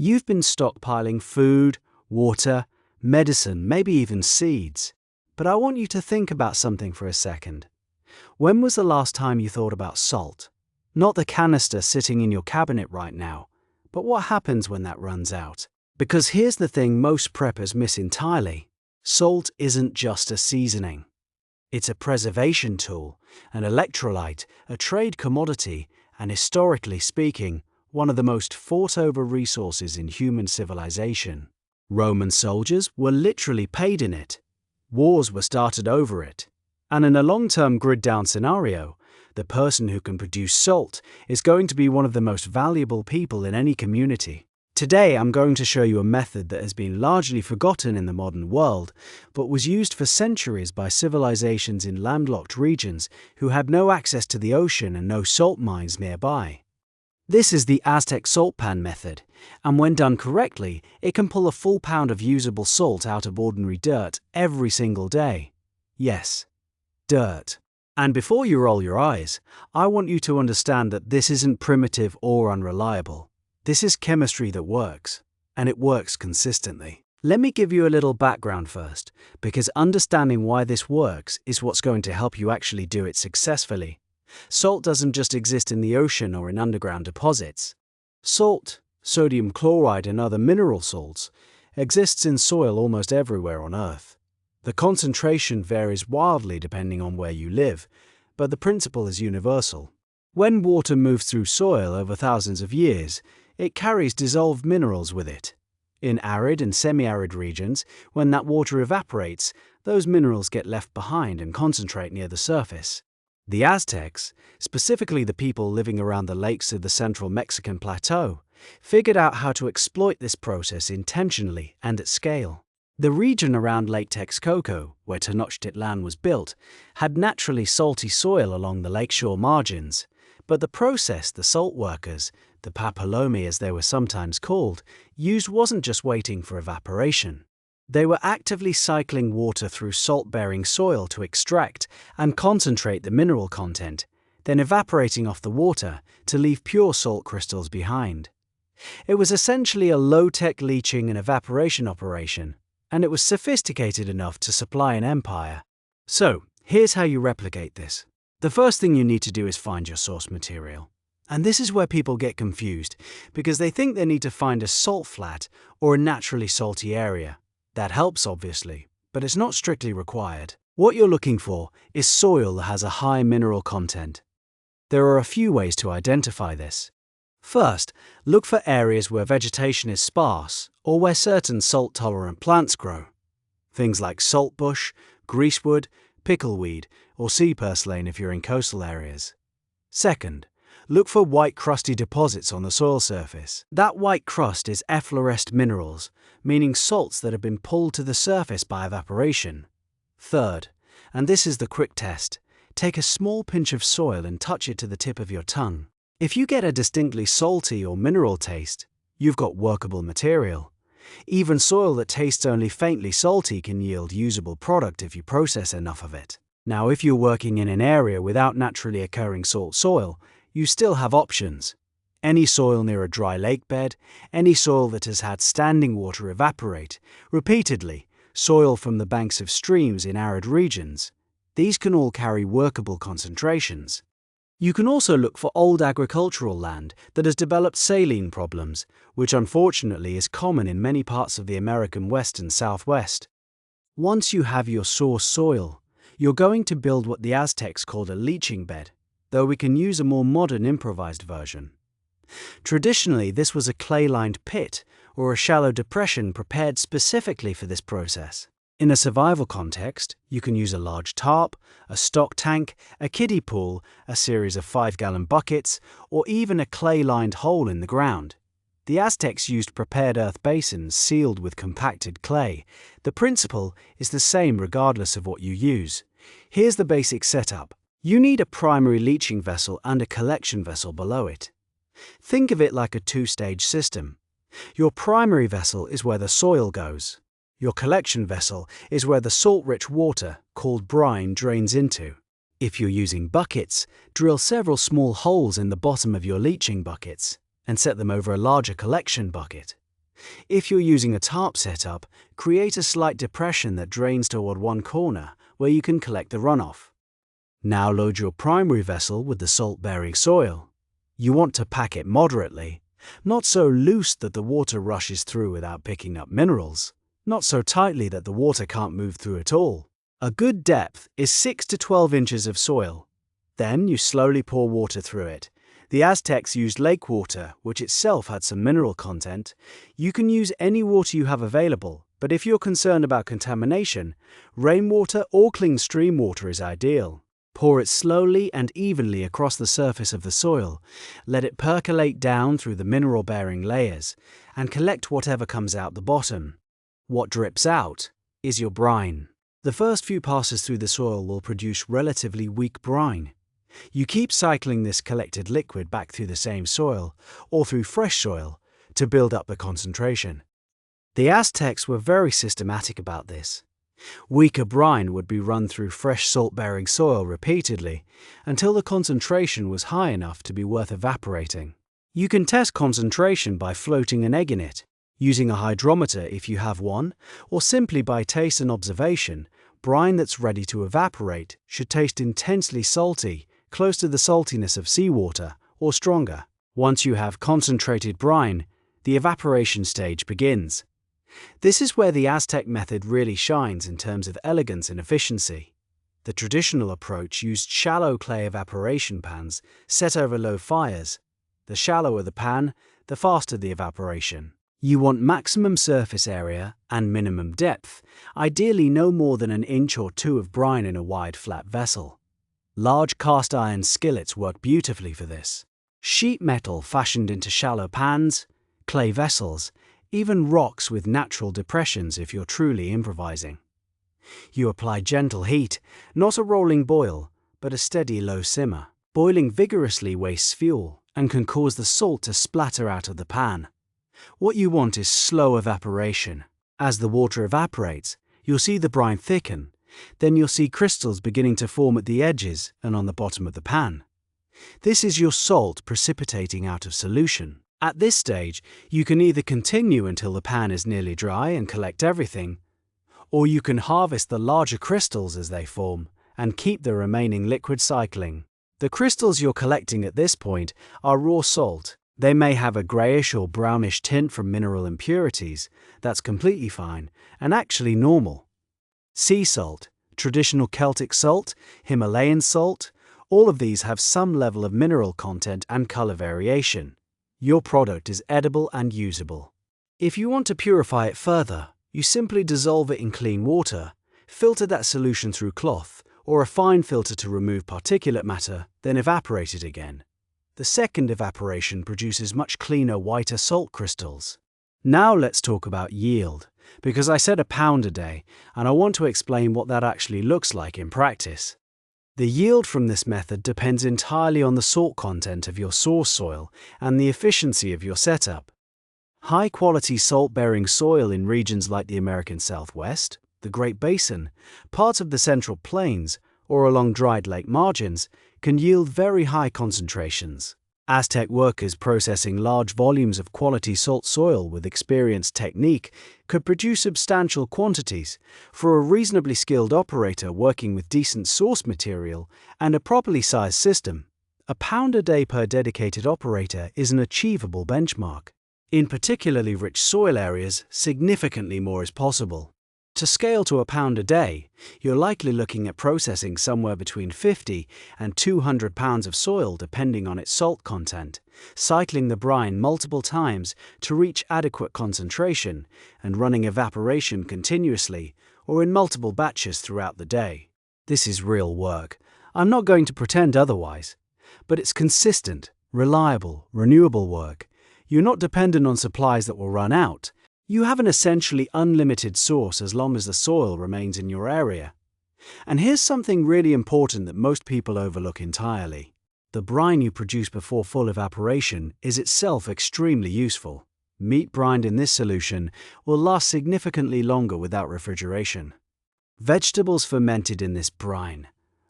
You've been stockpiling food, water, medicine, maybe even seeds. But I want you to think about something for a second. When was the last time you thought about salt? Not the canister sitting in your cabinet right now, but what happens when that runs out? Because here's the thing most preppers miss entirely. Salt isn't just a seasoning. It's a preservation tool, an electrolyte, a trade commodity, and historically speaking, one of the most fought-over resources in human civilization. Roman soldiers were literally paid in it. Wars were started over it. And in a long-term grid-down scenario, the person who can produce salt is going to be one of the most valuable people in any community. Today, I'm going to show you a method that has been largely forgotten in the modern world, but was used for centuries by civilizations in landlocked regions who had no access to the ocean and no salt mines nearby. This is the Aztec Saltpan method, and when done correctly, it can pull a full pound of usable salt out of ordinary dirt every single day. Yes, dirt. And before you roll your eyes, I want you to understand that this isn't primitive or unreliable. This is chemistry that works, and it works consistently. Let me give you a little background first, because understanding why this works is what's going to help you actually do it successfully. Salt doesn't just exist in the ocean or in underground deposits. Salt, sodium chloride and other mineral salts, exists in soil almost everywhere on Earth. The concentration varies wildly depending on where you live, but the principle is universal. When water moves through soil over thousands of years, it carries dissolved minerals with it. In arid and semi-arid regions, when that water evaporates, those minerals get left behind and concentrate near the surface. The Aztecs, specifically the people living around the lakes of the central Mexican plateau, figured out how to exploit this process intentionally and at scale. The region around Lake Texcoco, where Tenochtitlan was built, had naturally salty soil along the lakeshore margins, but the process the salt workers, the papalome as they were sometimes called, used wasn't just waiting for evaporation. They were actively cycling water through salt-bearing soil to extract and concentrate the mineral content, then evaporating off the water to leave pure salt crystals behind. It was essentially a low-tech leaching and evaporation operation, and it was sophisticated enough to supply an empire. So, here's how you replicate this. The first thing you need to do is find your source material. And this is where people get confused, because they think they need to find a salt flat or a naturally salty area. That helps, obviously, but it's not strictly required. What you're looking for is soil that has a high mineral content. There are a few ways to identify this. First, look for areas where vegetation is sparse or where certain salt-tolerant plants grow. Things like saltbush, greasewood, pickleweed, or sea purslane if you're in coastal areas. Second, look for white crusty deposits on the soil surface. That white crust is effloresced minerals, meaning salts that have been pulled to the surface by evaporation. Third, and this is the quick test, take a small pinch of soil and touch it to the tip of your tongue. If you get a distinctly salty or mineral taste, you've got workable material. Even soil that tastes only faintly salty can yield usable product if you process enough of it. Now, if you're working in an area without naturally occurring salt soil, you still have options. Any soil near a dry lake bed, any soil that has had standing water evaporate repeatedly, soil from the banks of streams in arid regions. These can all carry workable concentrations. You can also look for old agricultural land that has developed saline problems, which unfortunately is common in many parts of the American West and Southwest. Once you have your source soil, you're going to build what the Aztecs called a leaching bed, though we can use a more modern improvised version. Traditionally, this was a clay-lined pit or a shallow depression prepared specifically for this process. In a survival context, you can use a large tarp, a stock tank, a kiddie pool, a series of 5-gallon buckets, or even a clay-lined hole in the ground. The Aztecs used prepared earth basins sealed with compacted clay. The principle is the same regardless of what you use. Here's the basic setup. You need a primary leaching vessel and a collection vessel below it. Think of it like a two-stage system. Your primary vessel is where the soil goes. Your collection vessel is where the salt-rich water, called brine, drains into. If you're using buckets, drill several small holes in the bottom of your leaching buckets and set them over a larger collection bucket. If you're using a tarp setup, create a slight depression that drains toward one corner where you can collect the runoff. Now load your primary vessel with the salt-bearing soil. You want to pack it moderately, not so loose that the water rushes through without picking up minerals, not so tightly that the water can't move through at all. A good depth is 6 to 12 inches of soil. Then you slowly pour water through it. The Aztecs used lake water, which itself had some mineral content. You can use any water you have available, but if you're concerned about contamination, rainwater or clean stream water is ideal. Pour it slowly and evenly across the surface of the soil. Let it percolate down through the mineral-bearing layers and collect whatever comes out the bottom. What drips out is your brine. The first few passes through the soil will produce relatively weak brine. You keep cycling this collected liquid back through the same soil or through fresh soil to build up the concentration. The Aztecs were very systematic about this. Weaker brine would be run through fresh salt-bearing soil repeatedly until the concentration was high enough to be worth evaporating. You can test concentration by floating an egg in it, using a hydrometer if you have one, or simply by taste and observation. Brine that's ready to evaporate should taste intensely salty, close to the saltiness of seawater, or stronger. Once you have concentrated brine, the evaporation stage begins. This is where the Aztec method really shines in terms of elegance and efficiency. The traditional approach used shallow clay evaporation pans set over low fires. The shallower the pan, the faster the evaporation. You want maximum surface area and minimum depth, ideally no more than an inch or two of brine in a wide flat vessel. Large cast iron skillets work beautifully for this. Sheet metal fashioned into shallow pans, clay vessels, even rocks with natural depressions if you're truly improvising. You apply gentle heat, not a rolling boil, but a steady low simmer. Boiling vigorously wastes fuel and can cause the salt to splatter out of the pan. What you want is slow evaporation. As the water evaporates, you'll see the brine thicken. Then you'll see crystals beginning to form at the edges and on the bottom of the pan. This is your salt precipitating out of solution. At this stage, you can either continue until the pan is nearly dry and collect everything, or you can harvest the larger crystals as they form and keep the remaining liquid cycling. The crystals you're collecting at this point are raw salt. They may have a grayish or brownish tint from mineral impurities. That's completely fine and actually normal. Sea salt, traditional Celtic salt, Himalayan salt, all of these have some level of mineral content and color variation. Your product is edible and usable. If you want to purify it further, you simply dissolve it in clean water, filter that solution through cloth or a fine filter to remove particulate matter, then evaporate it again. The second evaporation produces much cleaner, whiter salt crystals. Now let's talk about yield, because I said a pound a day, and I want to explain what that actually looks like in practice. The yield from this method depends entirely on the salt content of your source soil and the efficiency of your setup. High-quality salt-bearing soil in regions like the American Southwest, the Great Basin, parts of the Central Plains, or along dried lake margins can yield very high concentrations. Aztec workers processing large volumes of quality salt soil with experienced technique could produce substantial quantities. For a reasonably skilled operator working with decent source material and a properly sized system, a pound a day per dedicated operator is an achievable benchmark. In particularly rich soil areas, significantly more is possible. To scale to a pound a day, you're likely looking at processing somewhere between 50 and 200 pounds of soil depending on its salt content, cycling the brine multiple times to reach adequate concentration, and running evaporation continuously or in multiple batches throughout the day. This is real work. I'm not going to pretend otherwise, but it's consistent, reliable, renewable work. You're not dependent on supplies that will run out. You have an essentially unlimited source as long as the soil remains in your area. And here's something really important that most people overlook entirely. The brine you produce before full evaporation is itself extremely useful. Meat brined in this solution will last significantly longer without refrigeration. Vegetables fermented in this brine.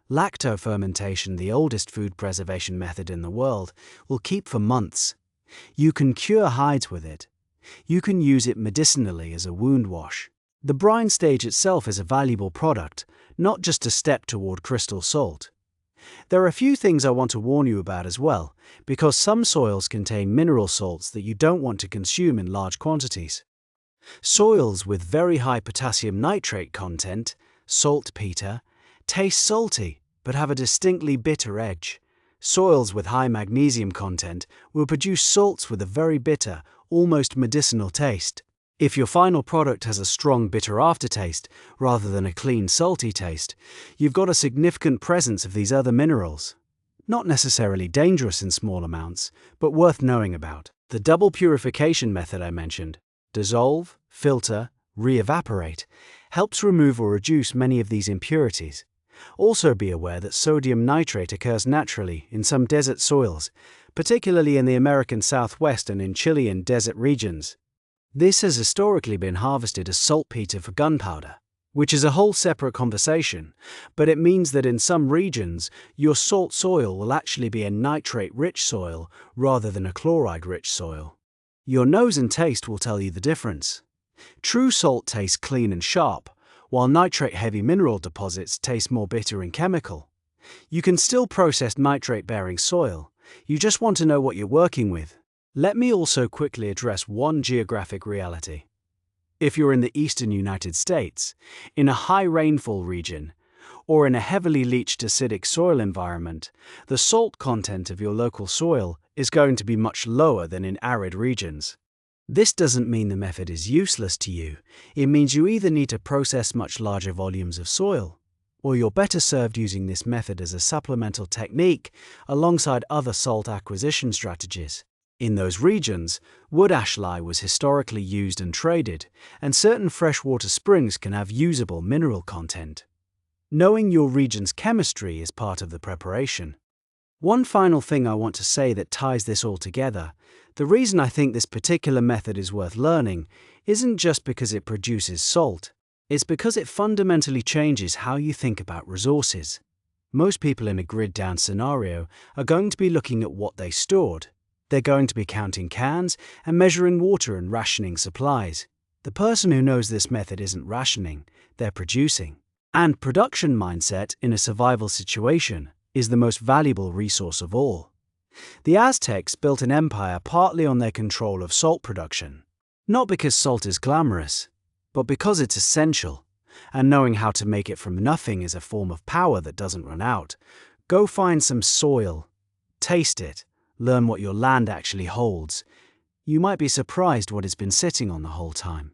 Lacto-fermentation, the oldest food preservation method in the world, will keep for months. You can cure hides with it. You can use it medicinally as a wound wash. The brine stage itself is a valuable product, not just a step toward crystal salt. There are a few things I want to warn you about as well, because some soils contain mineral salts that you don't want to consume in large quantities. Soils with very high potassium nitrate content, saltpeter, taste salty but have a distinctly bitter edge. Soils with high magnesium content will produce salts with a very bitter, almost medicinal taste. If your final product has a strong bitter aftertaste rather than a clean salty taste, you've got a significant presence of these other minerals. Not necessarily dangerous in small amounts, but worth knowing about. The double purification method I mentioned, dissolve, filter, re-evaporate, helps remove or reduce many of these impurities. Also be aware that sodium nitrate occurs naturally in some desert soils, particularly in the American Southwest and in Chilean desert regions. This has historically been harvested as saltpeter for gunpowder, which is a whole separate conversation, but it means that in some regions, your salt soil will actually be a nitrate-rich soil rather than a chloride-rich soil. Your nose and taste will tell you the difference. True salt tastes clean and sharp, while nitrate-heavy mineral deposits taste more bitter and chemical. You can still process nitrate-bearing soil, you just want to know what you're working with. Let me also quickly address one geographic reality. If you're in the eastern United States, in a high rainfall region, or in a heavily leached acidic soil environment, the salt content of your local soil is going to be much lower than in arid regions. This doesn't mean the method is useless to you. It means you either need to process much larger volumes of soil, or you're better served using this method as a supplemental technique alongside other salt acquisition strategies. In those regions, wood ash lye was historically used and traded, and certain freshwater springs can have usable mineral content. Knowing your region's chemistry is part of the preparation. One final thing I want to say that ties this all together: the reason I think this particular method is worth learning isn't just because it produces salt, it's because it fundamentally changes how you think about resources. Most people in a grid-down scenario are going to be looking at what they stored. They're going to be counting cans and measuring water and rationing supplies. The person who knows this method isn't rationing, they're producing. And production mindset in a survival situation is the most valuable resource of all. The Aztecs built an empire partly on their control of salt production. Not because salt is glamorous, but because it's essential. And knowing how to make it from nothing is a form of power that doesn't run out. Go find some soil, taste it, learn what your land actually holds. You might be surprised what it's been sitting on the whole time.